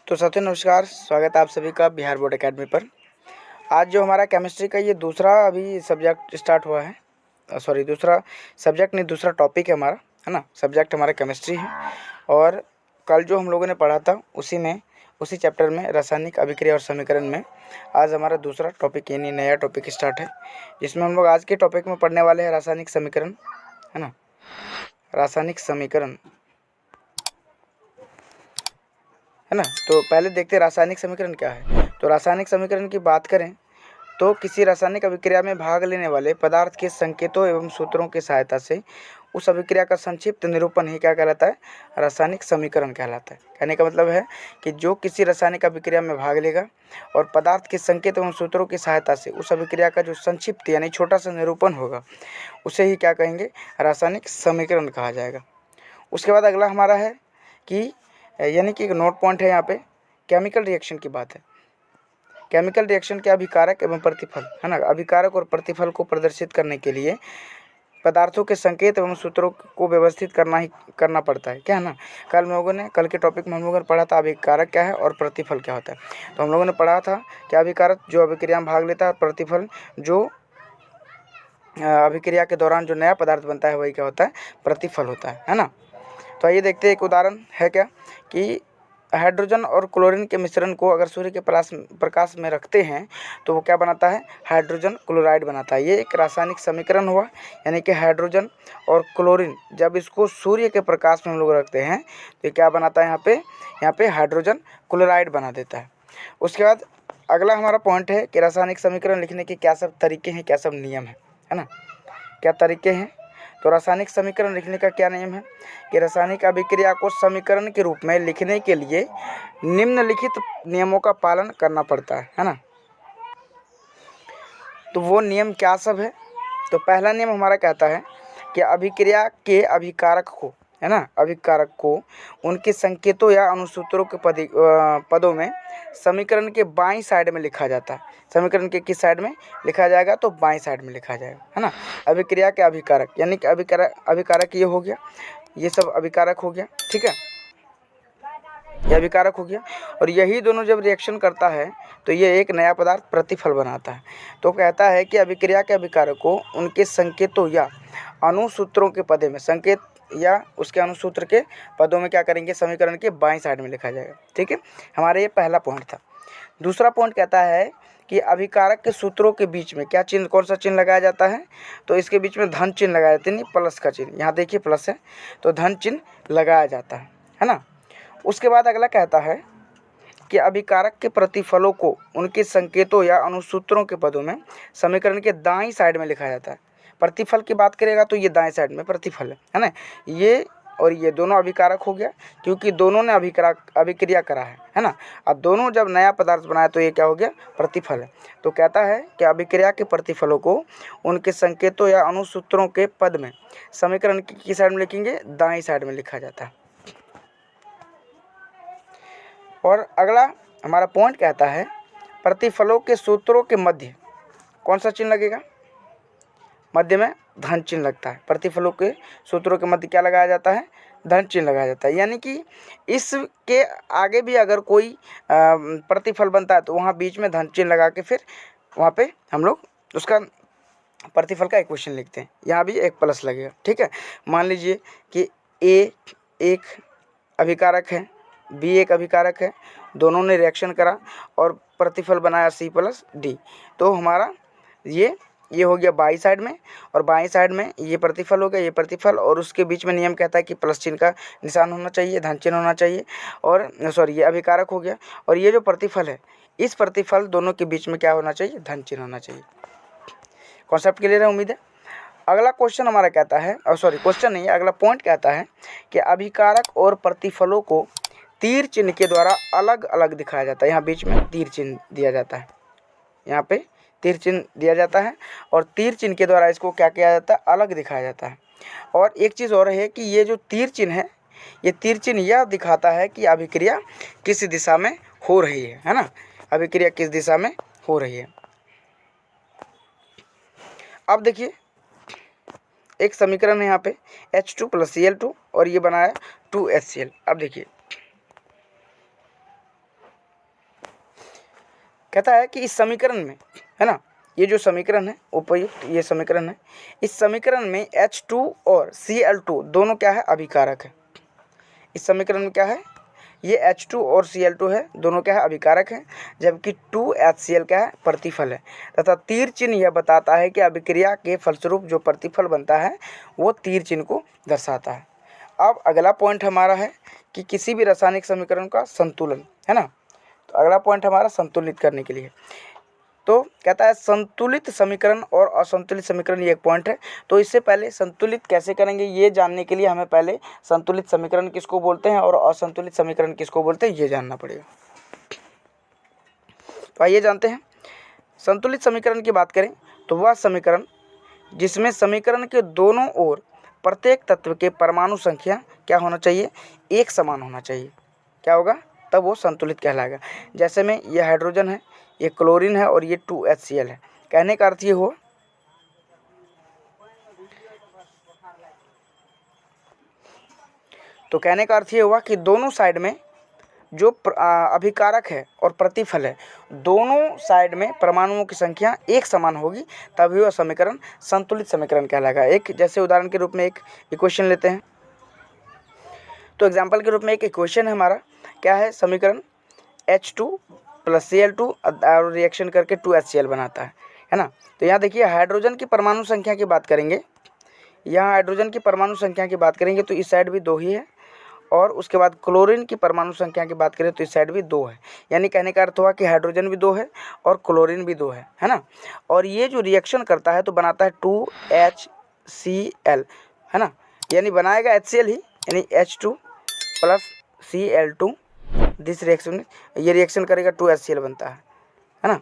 तो साथियों नमस्कार, स्वागत है आप सभी का बिहार बोर्ड एकेडमी पर। आज जो हमारा केमिस्ट्री का ये दूसरा अभी सब्जेक्ट स्टार्ट हुआ है, सॉरी दूसरा सब्जेक्ट नहीं, दूसरा टॉपिक है हमारा, है ना। सब्जेक्ट हमारा केमिस्ट्री है और कल जो हम लोगों ने पढ़ा था उसी चैप्टर में रासायनिक अभिक्रिया और समीकरण में आज हमारा दूसरा टॉपिक यानी नया टॉपिक स्टार्ट है, जिसमें हम लोग आज के टॉपिक में पढ़ने वाले हैं रासायनिक समीकरण, है ना। रासायनिक समीकरण, है ना। तो पहले देखते हैं रासायनिक समीकरण क्या है। तो रासायनिक समीकरण की बात करें तो किसी रासायनिक अभिक्रिया में भाग लेने वाले पदार्थ के संकेतों एवं सूत्रों की सहायता से उस अभिक्रिया का संक्षिप्त निरूपण ही क्या कहलाता है, रासायनिक समीकरण कहलाता है। कहने का मतलब है कि जो किसी रासायनिक अभिक्रिया में भाग लेगा और पदार्थ के संकेत एवं सूत्रों की सहायता से उस अभिक्रिया का जो संक्षिप्त यानी छोटा सा निरूपण होगा उसे ही क्या कहेंगे, रासायनिक समीकरण कहा जाएगा। उसके बाद अगला हमारा है कि यानी कि एक नोट पॉइंट है यहाँ पे, केमिकल रिएक्शन की बात है। केमिकल रिएक्शन के अभिकारक एवं प्रतिफल, है ना। अभिकारक और प्रतिफल को प्रदर्शित करने के लिए पदार्थों के संकेत एवं सूत्रों को व्यवस्थित करना पड़ता है, क्या है ना। कल के टॉपिक में हम लोगों ने पढ़ा था अभिकारक क्या है और प्रतिफल क्या होता है। तो हम लोगों ने पढ़ा था कि अभिकारक जो अभिक्रिया में भाग लेता है, प्रतिफल जो अभिक्रिया के दौरान जो नया पदार्थ बनता है वही क्या होता है, प्रतिफल होता है ना। तो आइए देखते हैं, एक उदाहरण है क्या कि हाइड्रोजन और क्लोरीन के मिश्रण को अगर सूर्य के प्रकाश में रखते हैं तो वो क्या बनाता है, हाइड्रोजन क्लोराइड बनाता है। ये एक रासायनिक समीकरण हुआ, यानी कि हाइड्रोजन और क्लोरीन जब इसको सूर्य के प्रकाश में हम लोग रखते हैं तो ये क्या बनाता है, यहाँ पे हाइड्रोजन क्लोराइड बना देता है। उसके बाद अगला हमारा पॉइंट है कि रासायनिक समीकरण लिखने के क्या सब तरीके हैं, क्या सब नियम है ना, क्या तरीके हैं। तो रासायनिक समीकरण लिखने का क्या नियम है कि रासायनिक अभिक्रिया को समीकरण के रूप में लिखने के लिए निम्नलिखित नियमों का पालन करना पड़ता है ना। तो वो नियम क्या सब है। तो पहला नियम हमारा कहता है कि अभिक्रिया के अभिकारक को, है ना, अभिकारक को उनके संकेतों या अनुसूत्रों के पदों में समीकरण के बाईं साइड में लिखा जाता है। समीकरण के किस साइड में लिखा जाएगा, तो बाईं साइड में लिखा जाएगा, है ना। अभिक्रिया के अभिकारक यानी कि अभिकारक ये हो गया, ये सब अभिकारक हो गया, ठीक है, ये अभिकारक हो गया। और यही दोनों जब रिएक्शन करता है तो ये एक नया पदार्थ प्रतिफल बनाता है। तो कहता है कि अभिक्रिया के अभिकारक को उनके संकेतों या अनुसूत्रों के पदों में, संकेत या उसके अनुसूत्र के पदों में क्या करेंगे, समीकरण के बाईं साइड में लिखा जाएगा, ठीक है। हमारा ये पहला पॉइंट था। दूसरा पॉइंट कहता है कि अभिकारक के सूत्रों के बीच में क्या चिन्ह, कौन सा चिन्ह लगाया जाता है, तो इसके बीच में धन चिन्ह लगाया जाता है, नहीं प्लस का चिन्ह, यहाँ देखिए प्लस है तो धन चिन्ह लगाया जाता है ना। उसके बाद अगला कहता है कि अभिकारक के प्रतिफलों को उनके संकेतों या अनुसूत्रों के पदों में समीकरण के दाईं साइड में लिखा जाता है। प्रतिफल की बात करेगा तो ये दाएं साइड में प्रतिफल है ना। ये और ये दोनों अभिकारक हो गया क्योंकि दोनों ने अभिक्रिया करा है ना। अब दोनों जब नया पदार्थ बनाया तो ये क्या हो गया, प्रतिफल है। तो कहता है कि अभिक्रिया के प्रतिफलों को उनके संकेतों या अनुसूत्रों के पद में समीकरण की किस साइड में लिखेंगे, दाईं साइड में लिखा जाता है। और अगला हमारा पॉइंट कहता है प्रतिफलों के सूत्रों के मध्य कौन सा चिन्ह लगेगा, मध्य में धन चिन्ह लगता है। प्रतिफलों के सूत्रों के मध्य क्या लगाया जाता है, धन चिन्ह लगाया जाता है। यानी कि इसके आगे भी अगर कोई प्रतिफल बनता है तो वहाँ बीच में धन चिन्ह लगा के फिर वहाँ पे हम लोग उसका प्रतिफल का इक्वेशन लिखते हैं। यहाँ भी एक प्लस लगेगा, ठीक है। मान लीजिए कि ए एक अभिकारक है, बी एक अभिकारक है, दोनों ने रिएक्शन करा और प्रतिफल बनाया C+D। तो हमारा ये हो गया बाई साइड में, और बाई साइड में ये प्रतिफल हो गया, ये प्रतिफल, और उसके बीच में नियम कहता है कि प्लस चिन्ह का निशान होना चाहिए, धन चिन्ह होना चाहिए। और सॉरी ये अभिकारक हो गया, और ये जो प्रतिफल है इस प्रतिफल दोनों के बीच में क्या होना चाहिए, धन चिन्ह होना चाहिए। कॉन्सेप्ट क्लियर है, उम्मीद है। अगला क्वेश्चन हमारा कहता है, और सॉरी क्वेश्चन नहीं है, अगला पॉइंट कहता है कि अभिकारक और प्रतिफलों को तीर चिन्ह के द्वारा अलग अलग दिखाया जाता है। यहाँ बीच में तीर चिन्ह दिया जाता है, यहाँ पे तीर चिन्ह दिया जाता है, और तीर चिन्ह के द्वारा इसको क्या किया जाता है, अलग दिखाया जाता है। और एक चीज़ और है कि ये जो तीर चिन्ह है, ये तीर चिन्ह यह दिखाता है कि अभिक्रिया किस दिशा में हो रही है ना, अभिक्रिया किस दिशा में हो रही है। अब देखिए एक समीकरण है यहाँ पे H2 + Cl2 और ये बनाया 2HCl। अब देखिए कहता है कि इस समीकरण में, है ना, ये जो समीकरण है उपयुक्त ये समीकरण है, इस समीकरण में H2 और Cl2 दोनों क्या है, अभिकारक है। इस समीकरण में क्या है, ये H2 और Cl2 है, दोनों क्या है, अभिकारक है, जबकि 2HCl क्या है, प्रतिफल है। तथा तीर चिन्ह यह बताता है कि अभिक्रिया के फलस्वरूप जो प्रतिफल बनता है वो तीर चिन्ह को दर्शाता है। अब अगला पॉइंट हमारा है कि किसी भी रासायनिक समीकरण का संतुलन, है ना, तो अगला पॉइंट हमारा संतुलित करने के लिए। तो कहता है संतुलित समीकरण और असंतुलित समीकरण, ये एक पॉइंट है। तो इससे पहले संतुलित कैसे करेंगे ये जानने के लिए हमें पहले संतुलित समीकरण किसको बोलते हैं और असंतुलित समीकरण किसको बोलते हैं ये जानना पड़ेगा। तो आइए जानते हैं। संतुलित समीकरण की बात करें तो वह समीकरण जिसमें समीकरण के दोनों ओर प्रत्येक तत्व के परमाणु संख्या क्या होना चाहिए, एक समान होना चाहिए। क्या होगा, तब वो संतुलित कहलाएगा। जैसे में ये हाइड्रोजन है, ये क्लोरीन है और ये 2HCl है। कहने का अर्थ ये हुआ कि दोनों साइड में जो अभिकारक है और प्रतिफल है, दोनों साइड में परमाणुओं की संख्या एक समान होगी, तभी वह समीकरण संतुलित समीकरण कहलाएगा। एक जैसे उदाहरण के रूप में एक इक्वेशन लेते हैं। तो एग्जाम्पल के रूप में एक इक्वेशन है हमारा, क्या है, समीकरण H2 + Cl2 और रिएक्शन करके 2HCl बनाता है ना। तो यहाँ देखिए हाइड्रोजन की परमाणु संख्या की बात करेंगे, यहाँ हाइड्रोजन की परमाणु संख्या की बात करेंगे तो इस साइड भी 2 ही है, और उसके बाद क्लोरीन की परमाणु संख्या की बात करें तो इस साइड भी 2 है। यानी कहने का अर्थ हुआ कि हाइड्रोजन भी 2 है और क्लोरीन भी 2 है ना। और ये जो रिएक्शन करता है तो बनाता है 2HCl, है ना, यानी बनाएगा HCl ही, यानी H2 + Cl2 दिस रिएक्शन, ये रिएक्शन करेगा 2HCl बनता है ना।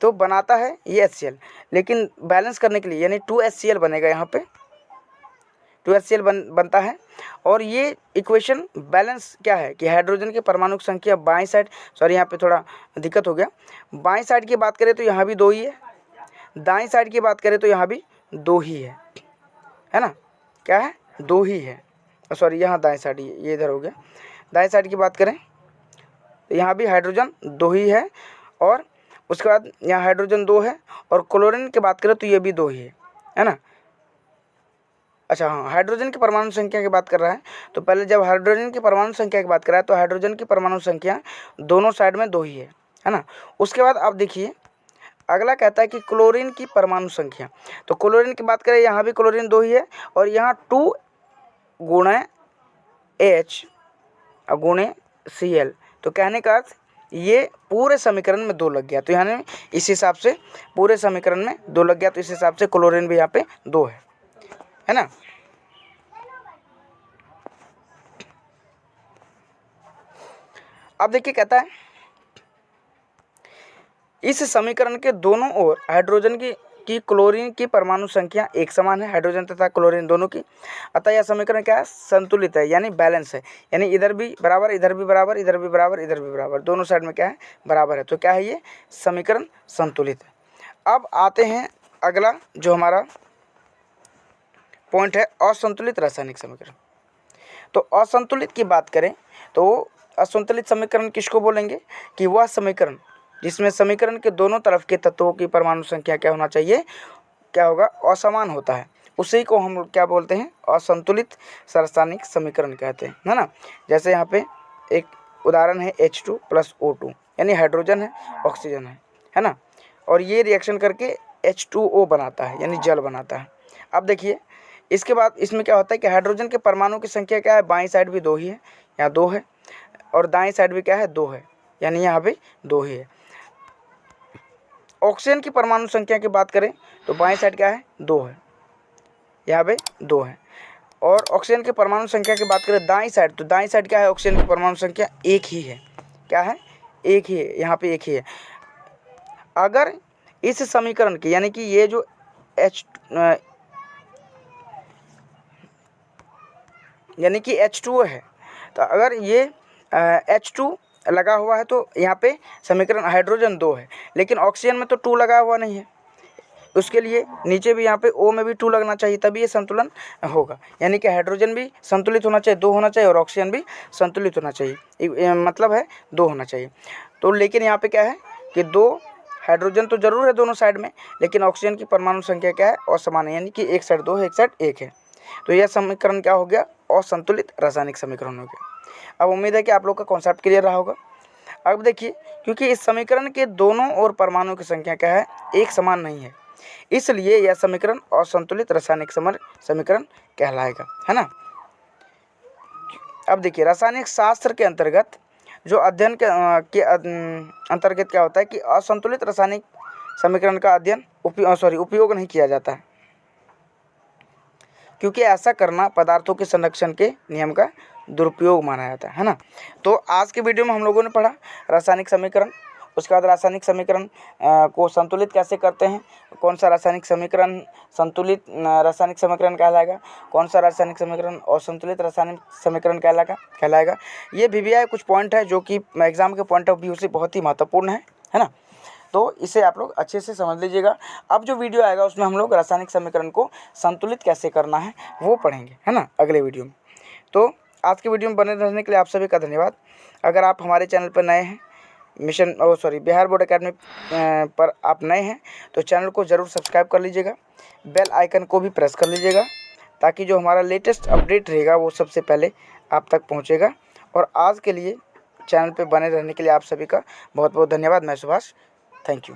तो बनाता है ये HCl, लेकिन बैलेंस करने के लिए यानी 2HCl बनेगा, यहाँ पे 2HCl बनता है। और ये इक्वेशन बैलेंस क्या है कि हाइड्रोजन के परमाणु की संख्या बाईं साइड, सॉरी यहाँ पे थोड़ा दिक्कत हो गया, बाईं साइड की बात करें तो यहाँ भी 2 ही है, दाईं साइड की बात करें तो यहाँ भी 2 ही है ना, क्या है, 2 ही है, सॉरी यहाँ दाईं साइड, ये इधर हो गया। दाईं साइड की बात करें तो यहाँ भी हाइड्रोजन 2 ही है, और उसके बाद यहाँ हाइड्रोजन 2 है, और क्लोरीन की बात करें तो ये भी 2 ही है ना। अच्छा हाँ, हाइड्रोजन की परमाणु संख्या की बात कर रहा है, तो पहले जब हाइड्रोजन की परमाणु संख्या की बात कर रहा है तो हाइड्रोजन की परमाणु संख्या दोनों साइड में 2 ही है ना। उसके बाद आप देखिए अगला कहता है कि क्लोरीन की परमाणु संख्या, तो क्लोरीन की बात करें यहाँ भी क्लोरीन 2 ही है, और यहाँ 2 × H × Cl, तो कहने का अर्थ ये पूरे समीकरण में 2 लग गया, तो यानी इस हिसाब से पूरे समीकरण में 2 लग गया, तो इस हिसाब से क्लोरीन भी यहाँ पे 2 है ना। अब देखिए कहता है इस समीकरण के दोनों ओर हाइड्रोजन की क्लोरीन की परमाणु संख्या एक समान है, हाइड्रोजन तथा क्लोरीन दोनों की, अतः यह समीकरण क्या है, संतुलित है, यानी बैलेंस है, यानी इधर भी बराबर, इधर भी बराबर, इधर भी बराबर, इधर भी बराबर, दोनों साइड में क्या है, बराबर है। तो क्या है, ये समीकरण संतुलित है। अब आते हैं अगला जो हमारा पॉइंट है, असंतुलित रासायनिक समीकरण। तो असंतुलित की बात करें तो असंतुलित समीकरण किसको बोलेंगे कि वह समीकरण जिसमें समीकरण के दोनों तरफ के तत्वों की परमाणु संख्या क्या होना चाहिए, क्या होगा, असमान होता है, उसी को हम क्या बोलते हैं, असंतुलित रासायनिक समीकरण कहते हैं, है ना। जैसे यहाँ पे एक उदाहरण है H2 + O2, यानी हाइड्रोजन है, ऑक्सीजन है ना, और ये रिएक्शन करके H2O बनाता है, यानी जल बनाता है। अब देखिए इसके बाद इसमें क्या होता है कि हाइड्रोजन के परमाणु की संख्या क्या है, बाईं साइड भी 2 ही है, यहाँ 2 है, और दाईं साइड भी क्या है, 2 है, यानी यहाँ भी 2 ही है। ऑक्सीजन की परमाणु संख्या की बात करें तो बाईं साइड क्या है, 2 है, यहाँ पे 2 है, और ऑक्सीजन की परमाणु संख्या की बात करें दाईं साइड, तो दाईं साइड क्या है, ऑक्सीजन की परमाणु संख्या 1 ही है, क्या है, 1 ही है, यहाँ पे 1 ही है। अगर इस समीकरण की यानी कि ये जो यानी कि H2O है, तो अगर ये H2 लगा हुआ है तो यहाँ पे समीकरण हाइड्रोजन 2 है, लेकिन ऑक्सीजन में तो 2 लगा हुआ नहीं है, उसके लिए नीचे भी यहाँ पे O में भी 2 लगना चाहिए, तभी ये संतुलन होगा। यानी कि हाइड्रोजन भी संतुलित होना चाहिए, 2 होना चाहिए, और ऑक्सीजन भी संतुलित होना चाहिए, मतलब है 2 होना चाहिए। तो लेकिन यहाँ पे क्या है, कि 2 हाइड्रोजन तो जरूर है दोनों साइड में, लेकिन ऑक्सीजन की परमाणु संख्या क्या है, असमान है, यानी कि एक साइड 2 है, एक साइड 1 है। तो यह समीकरण क्या हो गया, असंतुलित रासायनिक समीकरण हो गया। अब उम्मीद है कि आप लोग का कॉन्सेप्ट क्लियर रहा होगा। अब देखिए, क्योंकि इस समीकरण के दोनों ओर परमाणु की संख्या क्या है, एक समान नहीं है, इसलिए यह समीकरण असंतुलित रासायनिक समीकरण कहलाएगा, है ना। अब देखिए, रासायनिक शास्त्र के अंतर्गत जो अध्ययन के अंतर्गत क्या होता है कि असंतुलित रासायनिक समीकरण का अध्ययन उपयोग नहीं किया जाता है, क्योंकि ऐसा करना पदार्थों के संरक्षण के नियम का दुरुपयोग माना जाता है ना। तो आज के वीडियो में हम लोगों ने पढ़ा रासायनिक समीकरण, उसके बाद रासायनिक समीकरण को संतुलित कैसे करते हैं, कौन सा रासायनिक समीकरण संतुलित रासायनिक समीकरण कहलाएगा, कौन सा रासायनिक समीकरण असंतुलित रासायनिक समीकरण कहलाएगा। ये VVI कुछ पॉइंट है जो कि एग्जाम के पॉइंट ऑफ व्यू से बहुत ही महत्वपूर्ण है ना। तो इसे आप लोग अच्छे से समझ लीजिएगा। अब जो वीडियो आएगा उसमें हम लोग रासायनिक समीकरण को संतुलित कैसे करना है वो पढ़ेंगे, है ना, अगले वीडियो में। तो आज के वीडियो में बने रहने के लिए आप सभी का धन्यवाद। अगर आप हमारे चैनल पर नए हैं, बिहार बोर्ड अकेडमी पर आप नए हैं, तो चैनल को ज़रूर सब्सक्राइब कर लीजिएगा, बेल आइकन को भी प्रेस कर लीजिएगा, ताकि जो हमारा लेटेस्ट अपडेट रहेगा वो सबसे पहले आप तक पहुंचेगा। और आज के लिए चैनल पे बने रहने के लिए आप सभी का बहुत बहुत धन्यवाद। मैं सुभाष, थैंक यू।